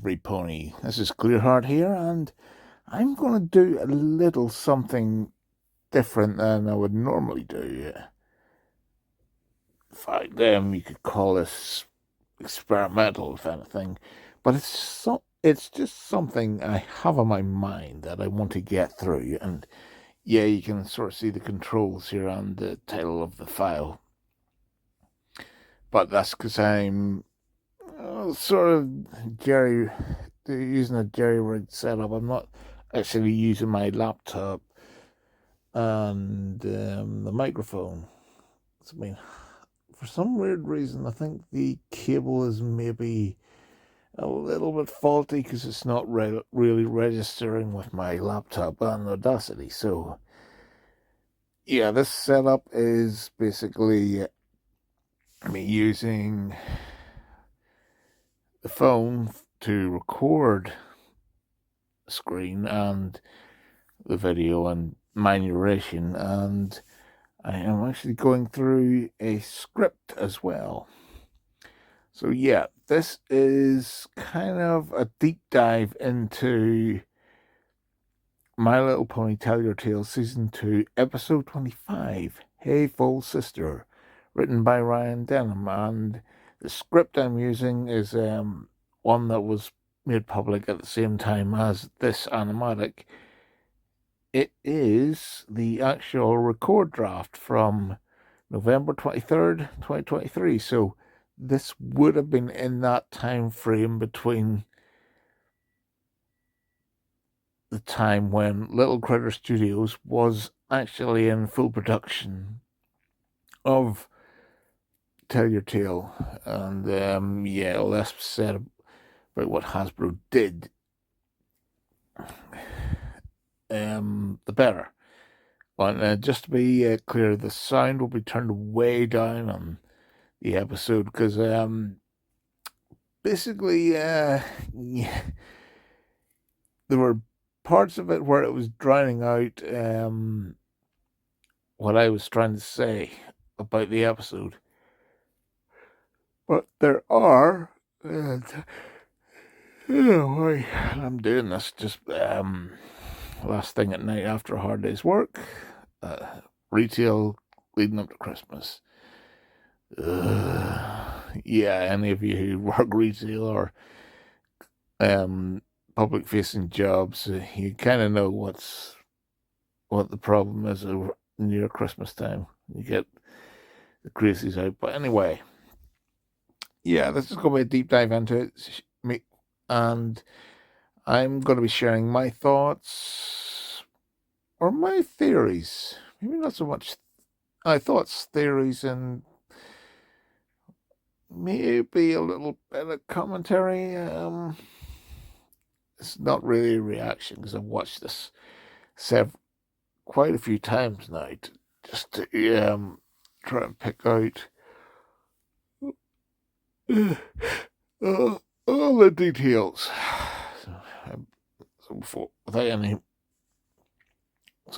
every pony. This is Clearheart here, and I'm going to do a little something different than I would normally do. In fact, you could call this experimental, if anything, but it's just something I have on my mind that I want to get through, and yeah, you can sort of see the controls here on the title of the file, but that's because I'm sort of using a jerry-rigged setup. I'm not actually using my laptop and the microphone. I mean, for some weird reason, I think the cable is maybe a little bit faulty because it's not really registering with my laptop on Audacity. So, yeah, this setup is basically me using the phone to record the screen and the video and my narration, and I am actually going through a script as well. So yeah, this is kind of a deep dive into My Little Pony Tell Your Tale Season 2, Episode 25, Hey Foal Sister, written by Ryan Denham, and the script I'm using is one that was made public at the same time as this animatic. It is the actual record draft from November 23rd, 2023. So this would have been in that time frame between the time when Little Critter Studios was actually in full production of Tell Your Tale. And yeah, less said about what Hasbro did, the better. But just to be clear, the sound will be turned way down on the episode because basically, yeah, there were parts of it where it was drowning out what I was trying to say about the episode. But there are, I'm doing this just last thing at night after a hard day's work. Retail leading up to Christmas. Yeah, any of you who work retail or public facing jobs, you kind of know what the problem is near Christmas time. You get the crazies out. But anyway, yeah, this is going to be a deep dive into it, and I'm going to be sharing my thoughts or my theories. Maybe not so much thoughts, theories, and maybe a little bit of commentary. It's not really a reaction because I've watched this quite a few times now just to try and pick out all the details.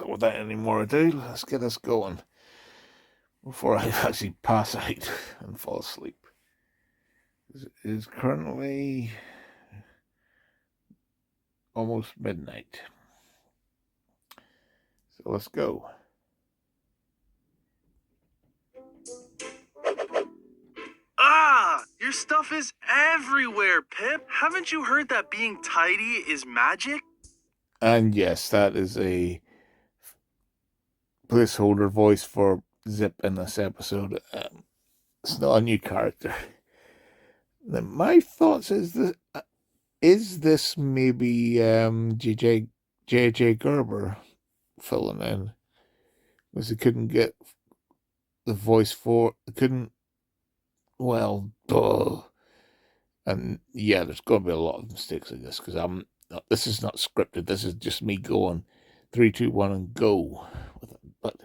Without any more ado, let's get us going before I actually pass out and fall asleep. It is currently almost midnight. So let's go. Your stuff is everywhere, Pip. Haven't you heard that being tidy is magic? And yes, that is a placeholder voice for Zip in this episode. It's not a new character. Now, my thoughts is this maybe J.J. Gerber filling in? Because he couldn't get the voice for... Well, duh. And yeah, there's going to be a lot of mistakes in this because this is not scripted. This is just me going 3, 2, 1 and go with it. But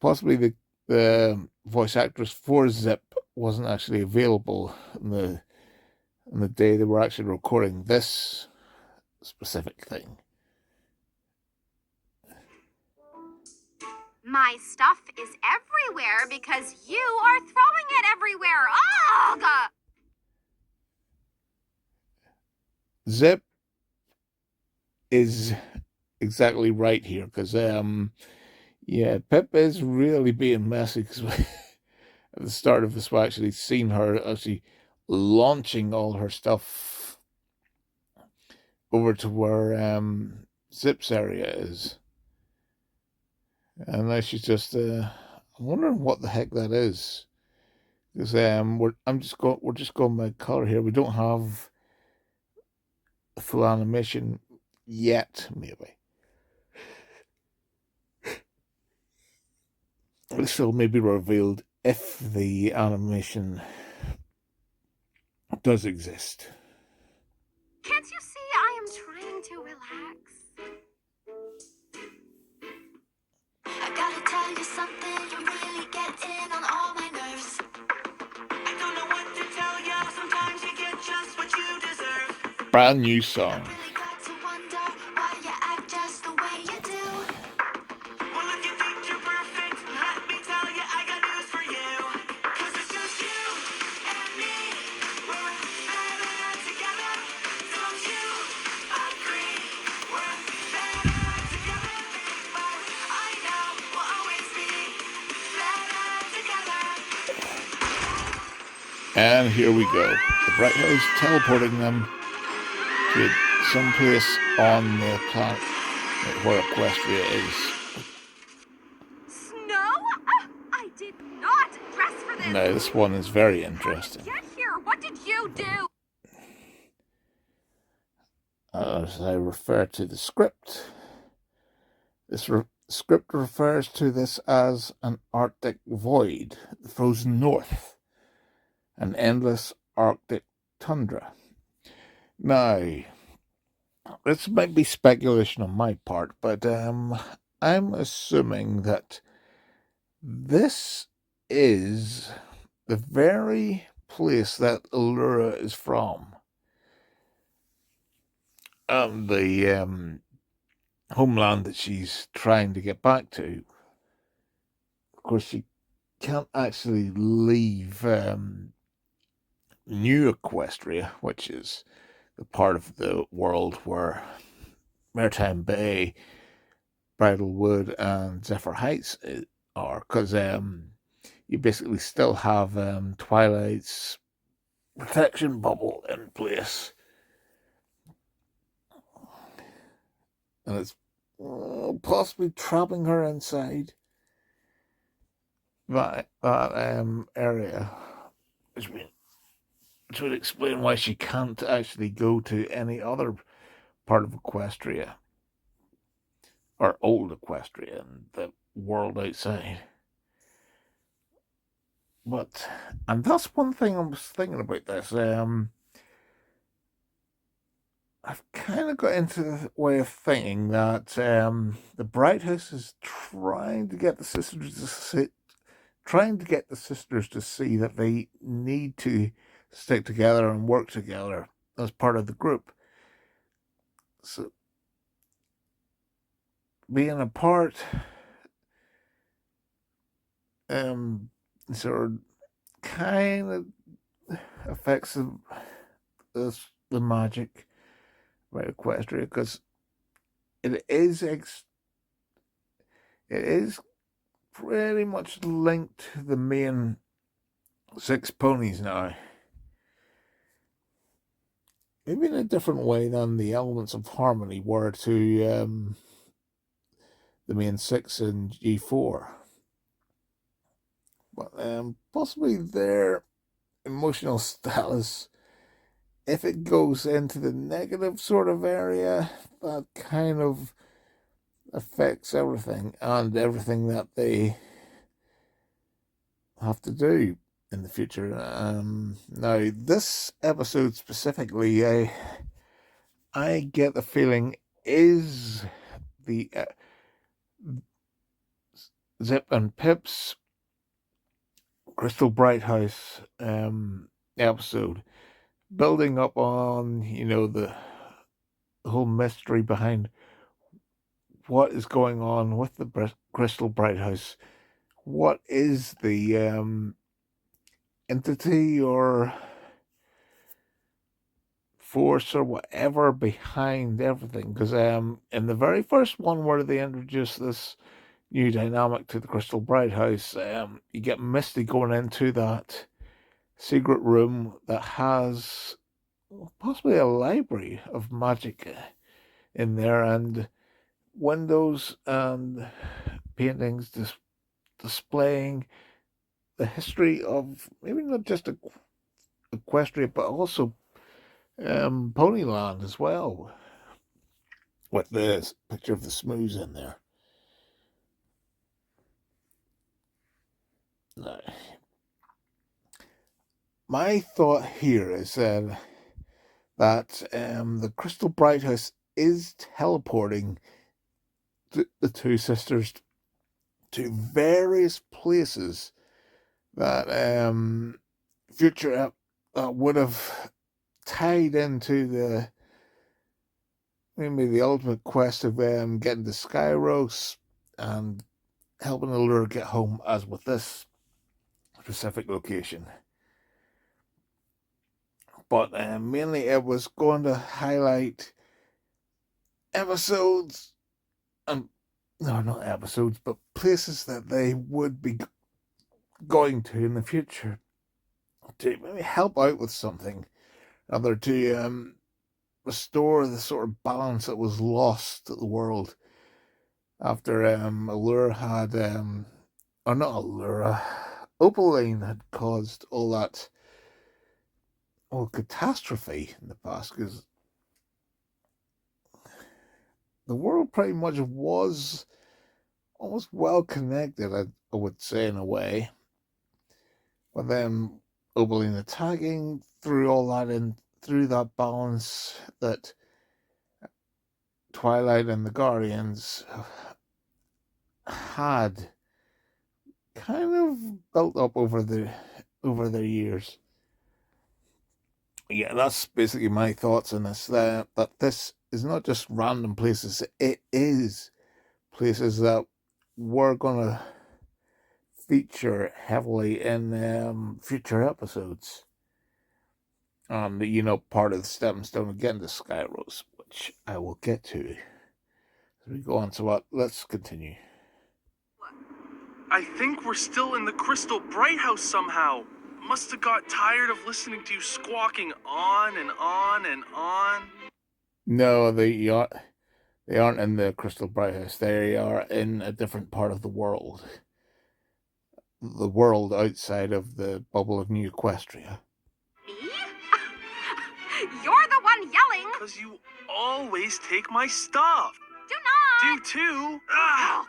possibly the voice actress for Zip wasn't actually available in the day they were actually recording this specific thing. My stuff is everywhere because you are throwing it everywhere. Ugh! Zip is exactly right here, because yeah, Pip is really being messy, because at the start of this we actually seen her actually launching all her stuff over to where Zip's area is. And now she's just I'm wondering what the heck that is. Because we're just going by color here. We don't have a full animation yet, maybe. This will maybe revealed if the animation does exist. Can't you see I am trying to relax? I gotta tell you something, you really get in on all my nerves. I don't know what to tell you, sometimes you get just what you deserve. Brand new song. I really got to wonder why you act just the way you do. Well, if you think you're perfect, let me tell you I got news for you. 'Cause it's just you and me, we're better together. Don't you agree? We're better together. But I know we'll always be better together. And here we go. The Bright House teleporting them to someplace on the planet where Equestria is. Snow? I did not dress for this. Now, this one is very How did interesting. you get here? What did you do? As I refer to the script, this script refers to this as an Arctic void, the frozen north, an endless Arctic tundra. Now, this might be speculation on my part, but I'm assuming that this is the very place that Allura is from. The homeland that she's trying to get back to. Of course, she can't actually leave New Equestria, which is the part of the world where Maritime Bay, Bridlewood, and Zephyr Heights are, because you basically still have Twilight's protection bubble in place, and it's possibly trapping her inside that area, which would explain why she can't actually go to any other part of Equestria, or old Equestria, and the world outside. And that's one thing I was thinking about this. I've kind of got into the way of thinking that the Bright House is trying to get the sisters to see that they need to stick together and work together as part of the group. So being apart sort of kind of affects the magic about Equestria, because it is pretty much linked to the main 6 ponies now. Maybe in a different way than the elements of harmony were to the main 6 in G4. But possibly their emotional status, if it goes into the negative sort of area, that kind of affects everything, and everything that they have to do in the future. Now, this episode specifically, I get the feeling is the Zip and Pip's Crystal Bright House episode, building up on, the whole mystery behind what is going on with the Crystal Bright House. What is the entity or force or whatever behind everything. Because in the very first one where they introduced this new dynamic to the Crystal Bright House, you get Misty going into that secret room that has possibly a library of magic in there, and windows and paintings displaying the history of maybe not just Equestria, but also Ponyland as well, with the picture of the Smooths in there. Now, my thought here is that the Crystal Bright House is teleporting the two sisters to various places that future would have tied into maybe the ultimate quest of getting to Skyros and helping Allure get home, as with this specific location. But mainly it was going to highlight episodes, and no, not episodes, but places that they would be going to in the future to maybe help out with something, rather to restore the sort of balance that was lost to the world after Allure had, or not Allure, Opaline had caused all that catastrophe in the past, because the world pretty much was almost well connected, I would say, in a way. But then Opaline attacking through all that and through that balance that Twilight and the Guardians had kind of built up over their years. Yeah, that's basically my thoughts on this. That this is not just random places; it is places that we're gonna feature heavily in future episodes. Part of the stepping stone again to Skyros, which I will get to as we go on. So let's continue. I think we're still in the Crystal Bright House somehow. Must have got tired of listening to you squawking on and on and on. No, they aren't in the Crystal Bright House. They are in a different part of the world. The world outside of the bubble of New Equestria. Me? You're the one yelling. Because you always take my stuff. Do not. Do too. Ah!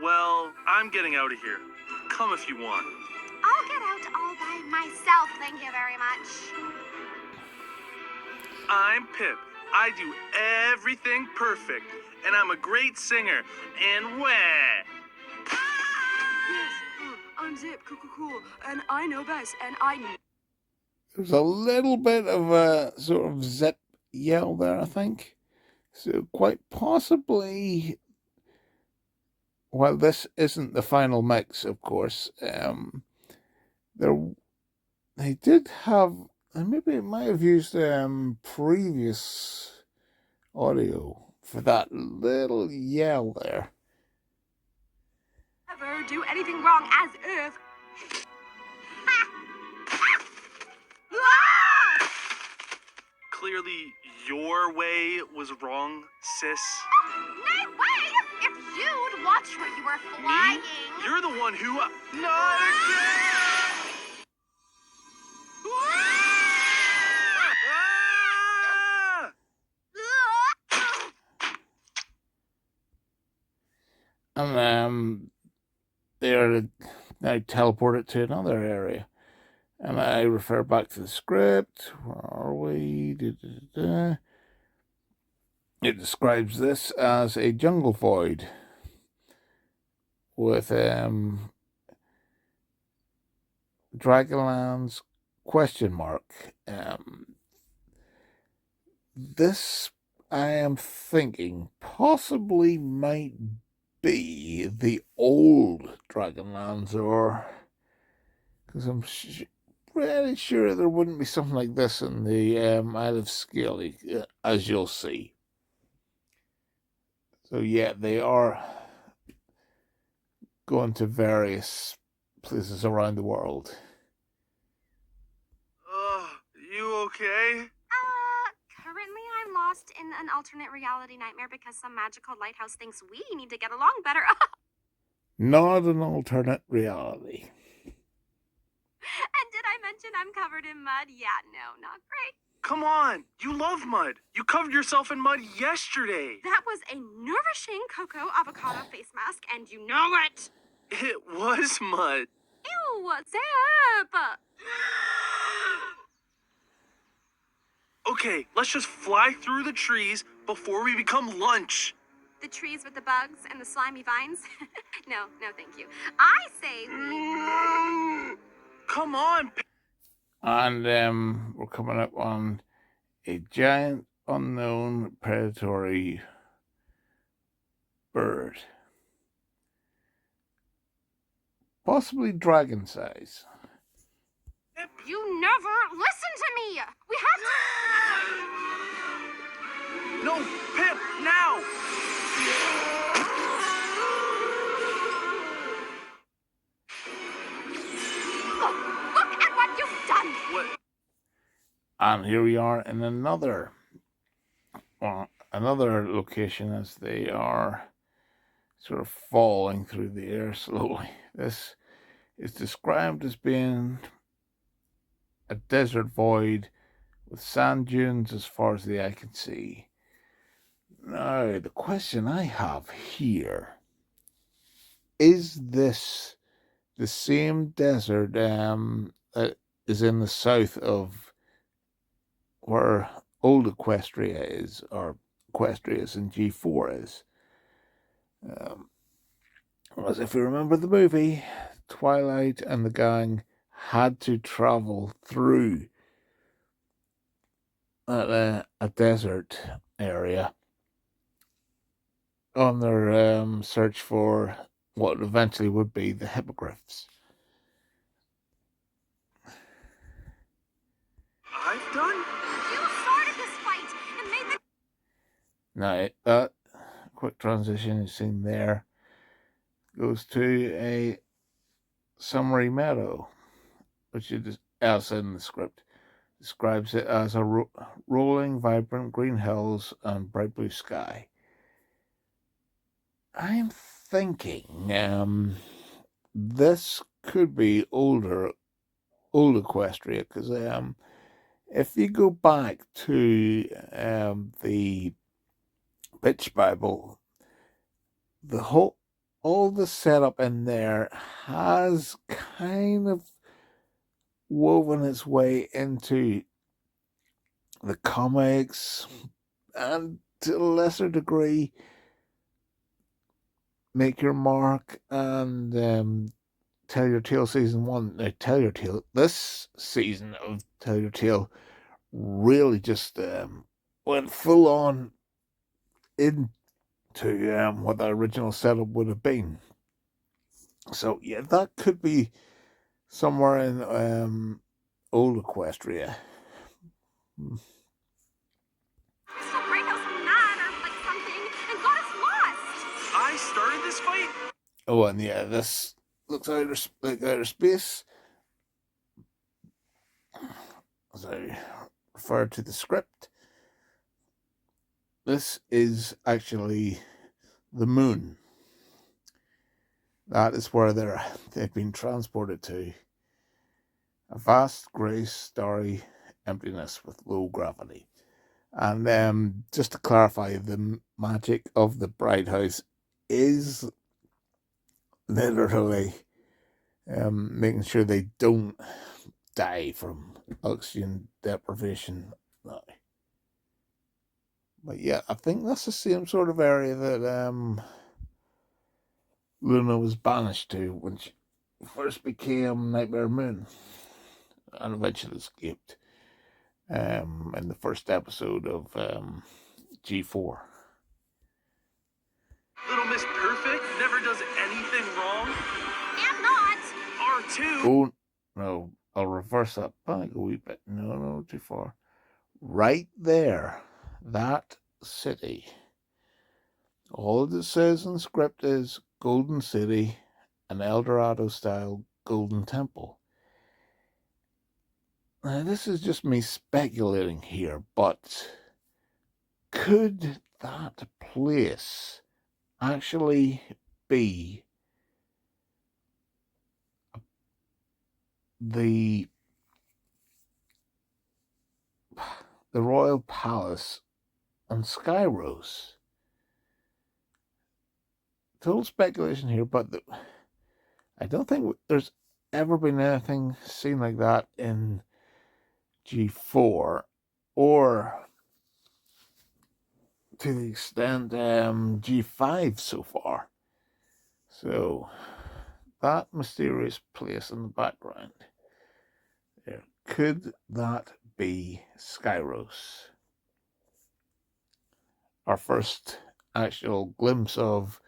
Well, I'm getting out of here. Come if you want. I'll get out all by myself, thank you very much. I'm Pip. I do everything perfect. And I'm a great singer. And wah! Yes, I'm Zip, cool, and I know best, and I... There's a little bit of a sort of Zip yell there, I think. So quite possibly, while this isn't the final mix, of course, they did have, and maybe it might have used previous audio for that little yell there. Never do anything wrong as if... Clearly, your way was wrong, sis. No way! If you'd watched where you were flying. Me? You're the one who... Not again! And they are now teleported to another area. And I refer back to the script. Where are we? It describes this as a jungle void with Dragonland's question mark. This, I am thinking, possibly might be the old Dragonlands, or because I'm pretty sure there wouldn't be something like this in the Isle of Scaly, as you'll see. So yeah, they are going to various places around the world. You okay? Currently I'm lost in an alternate reality nightmare because some magical lighthouse thinks we need to get along better. Not an alternate reality. And did I mention I'm covered in mud? Yeah, no, not great. Come on, you love mud. You covered yourself in mud yesterday. That was a nourishing cocoa avocado face mask, and you know it. It was mud. Ew, Zip. Okay, let's just fly through the trees before we become lunch. The trees with the bugs and the slimy vines? No, thank you. I say we... Come on. And we're coming up on a giant unknown predatory bird. Possibly dragon size. You never listen to me! We have to... No, Pip, now! Look at what you've done! What? And here we are in another location as they are sort of falling through the air slowly. This is described as being a desert void with sand dunes as far as the eye can see. Now, the question I have here, is this the same desert that is in the south of where old Equestria is, or Equestria is in G4 is? As if you remember the movie, Twilight and the gang had to travel through a desert area on their search for what eventually would be the hippogriffs. I've done? You started this fight and made the... Now, that quick transition you've seen there goes to a summery meadow, which is else in the script describes it as a rolling, vibrant green hills and bright blue sky. I'm thinking this could be old Equestria, because if you go back to the Bitch Bible, all the setup in there has kind of woven its way into the comics, and to a lesser degree Make Your Mark and Tell Your Tale Season 1. Now, Tell Your Tale, this season of Tell Your Tale really just went full on into what the original setup would have been. So yeah, that could be somewhere in old Equestria. Crystal Breakhouse mad or like something and got us lost! I started this fight? Oh, and yeah, this looks like outer space. As I refer to the script, this is actually the moon. That is where they've been transported to. A vast, grey, starry emptiness with low gravity. And just to clarify, the magic of the Bright House is literally making sure they don't die from oxygen deprivation. But yeah, I think that's the same sort of area that Luna was banished to when she first became Nightmare Moon, and eventually escaped in the first episode of G4. Little Miss Perfect never does anything wrong. And not! R2? Oh, no. I'll reverse that back a wee bit. No, too far. Right there, that city. All it says in the script is Golden City, an El Dorado-style golden temple. Now, this is just me speculating here, but could that place actually be the Royal Palace on Skyros? Total speculation here, but I don't think there's ever been anything seen like that in G4, or to the extent G5 so far. So that mysterious place in the background there, could that be Skyros? Our first actual glimpse of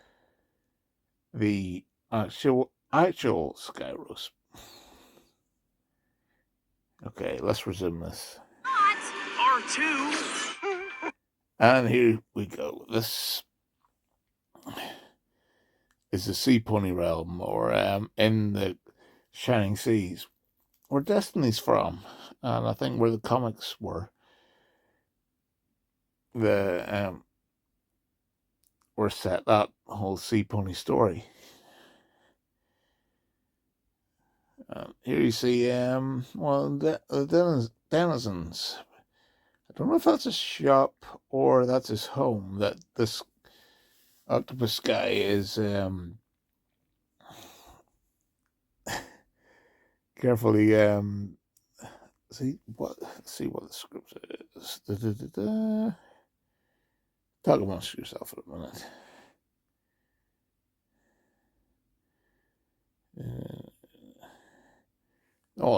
the actual Skyros. Okay, let's resume this. R2? And here we go. This is the Sea Pony realm, or in the Shining Seas, where Destiny's from, and I think where the comics were. Were set, that whole Sea Pony story. Here you see, the denizens. I don't know if that's his shop or that's his home, that this octopus guy is carefully see what the script is. Talk amongst yourself for a minute.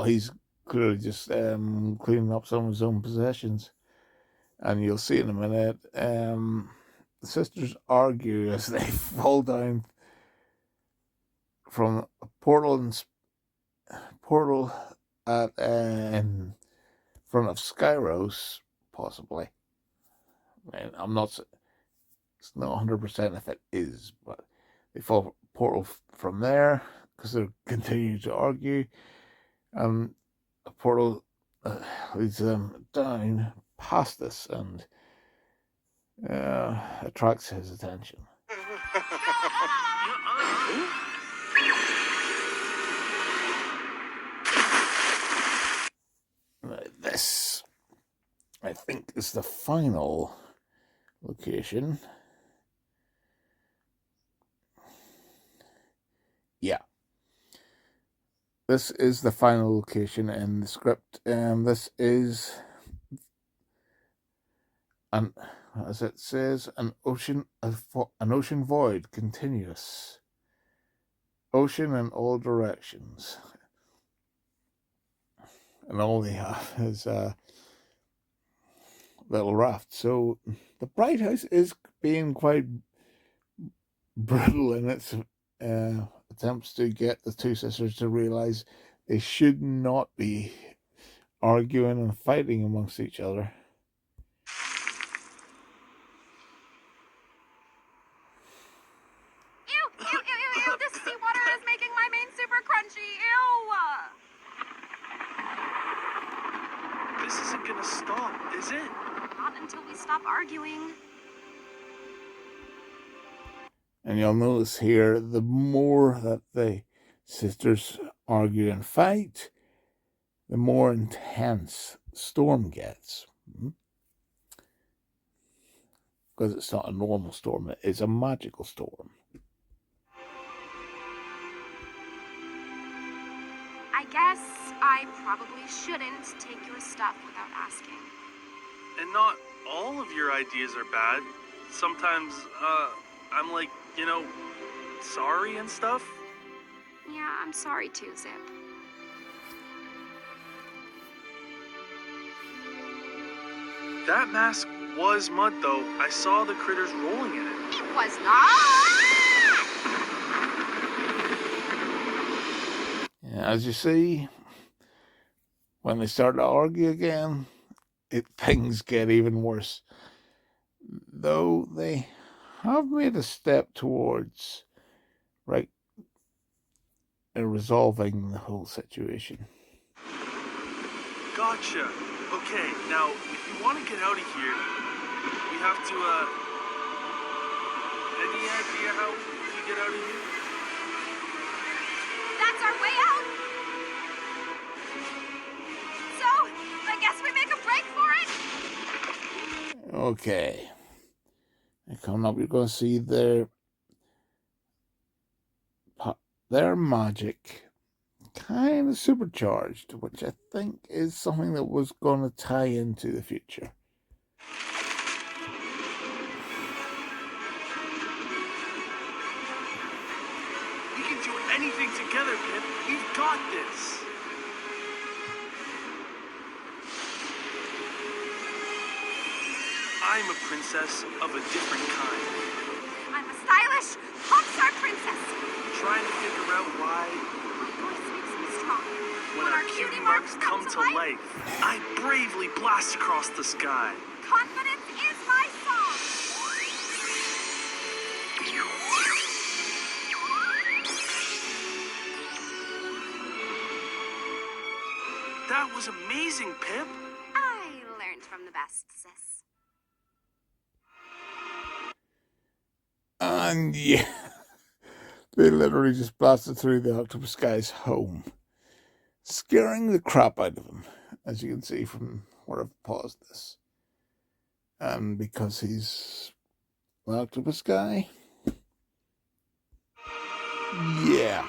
He's clearly just cleaning up some of his own possessions, and you'll see in a minute. The sisters argue as they fall down from a portal at in front of Skyros, possibly. I'm not. It's not 100% if it is, but they fall a portal from there because they're continuing to argue. A portal leads them down past this and attracts his attention. This, I think, is the final location. Yeah. This is the final location in the script. This is, as it says, an ocean void, continuous. Ocean in all directions. And all they have is a little raft. So the Bright House is being quite brutal in its attempts to get the two sisters to realize they should not be arguing and fighting amongst each other. Ew, this seawater is making my mane super crunchy, ew! This isn't gonna stop, is it? Not until we stop arguing. And you'll notice here, the more that the sisters argue and fight, the more intense the storm gets. Because it's not a normal storm, it's a magical storm. I guess I probably shouldn't take your stuff without asking. And not all of your ideas are bad. Sometimes, I'm like, sorry and stuff. Yeah, I'm sorry too, Zip. That mask was mud, though. I saw the critters rolling in it. It was not! As you see, when they start to argue again, things get even worse. Though they have made a step towards resolving the whole situation. Gotcha. Okay, now, if you want to get out of here, we have to, any idea how you get out of here? That's our way out. So, I guess we make a break for it. Okay. And coming up, you're going to see their magic kind of supercharged, which I think is something that was going to tie into the future. We can do anything together, Pip. We've got this. I'm a princess of a different kind. I'm a stylish pop star princess. Trying to figure out why, My voice makes me strong. when our cutie marks come to life, I bravely blast across the sky. Confidence is my song. That was amazing, Pip. I learned from the best, sis. And yeah, they literally just blasted through the octopus guy's home, scaring the crap out of him, as you can see from where I've paused this. And because he's the octopus guy, yeah.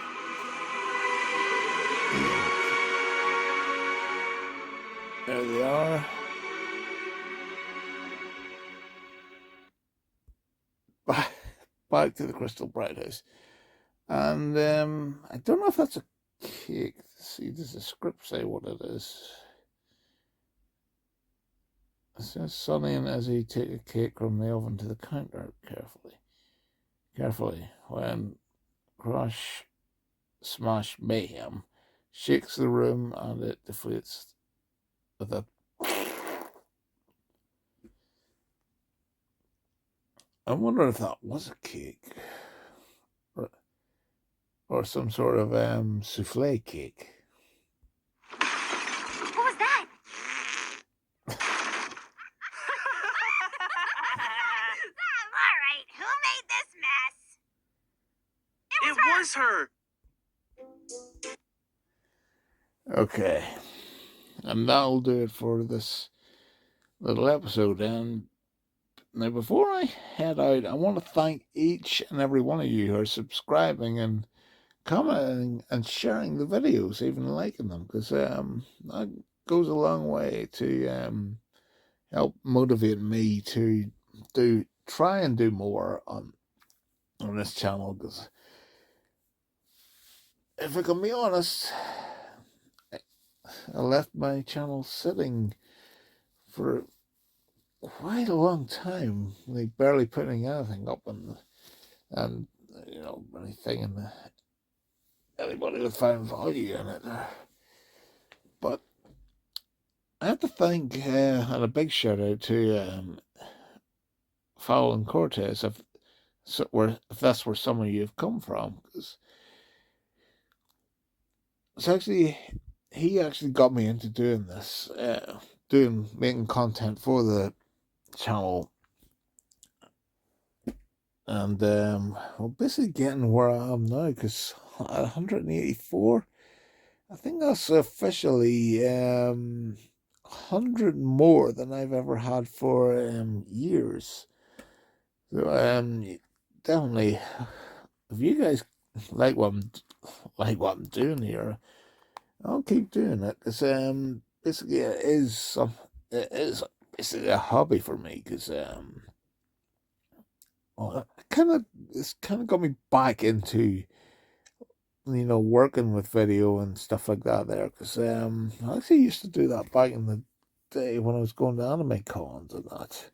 There they are. Back to the Crystal Bright House. And I don't know if that's a cake. See, does the script say what it is? It says Sonny and Izzy take a cake from the oven to the counter carefully. When Crush Smash Mayhem shakes the room and it deflates with a... I wonder if that was a cake. Or some sort of souffle cake. What was that? All right, who made this mess? It was her. Okay. And that'll do it for this little episode. And now, before I head out, I want to thank each and every one of you who are subscribing and commenting and sharing the videos, even liking them, because that goes a long way to help motivate me to try and do more on this channel. Because if I can be honest, I left my channel sitting for quite a long time, like barely putting anything up, and you know, anything in the anybody would find value in it. But I have to thank and a big shout out to Foal and Cortez if that's where some of you have come from, because he actually got me into doing this, making content for the channel, and well, basically getting where I am now, because at 184, I think that's officially 100 more than I've ever had for years. So definitely, if you guys like what I'm doing here, I'll keep doing it, because basically it is basically a hobby for me, because well, it's kind of got me back into, you know, working with video and stuff like that there, because I actually used to do that back in the day when I was going to anime cons and that.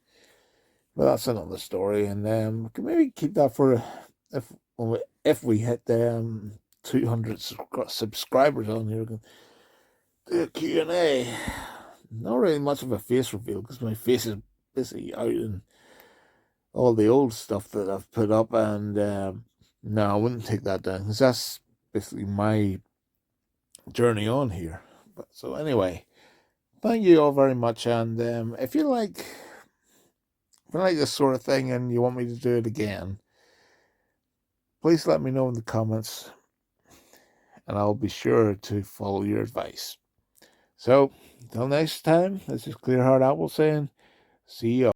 But that's another story, and we can maybe keep that for if we hit 200 subscribers on here. the Q&A. Not really much of a face reveal because my face is busy out in all the old stuff that I've put up, and no, I wouldn't take that down because that's basically my journey on here. But so anyway, thank you all very much, and if you like this sort of thing and you want me to do it again, please let me know in the comments, and I'll be sure to follow your advice. So, until next time, this is Clearheart Owl saying, see you all.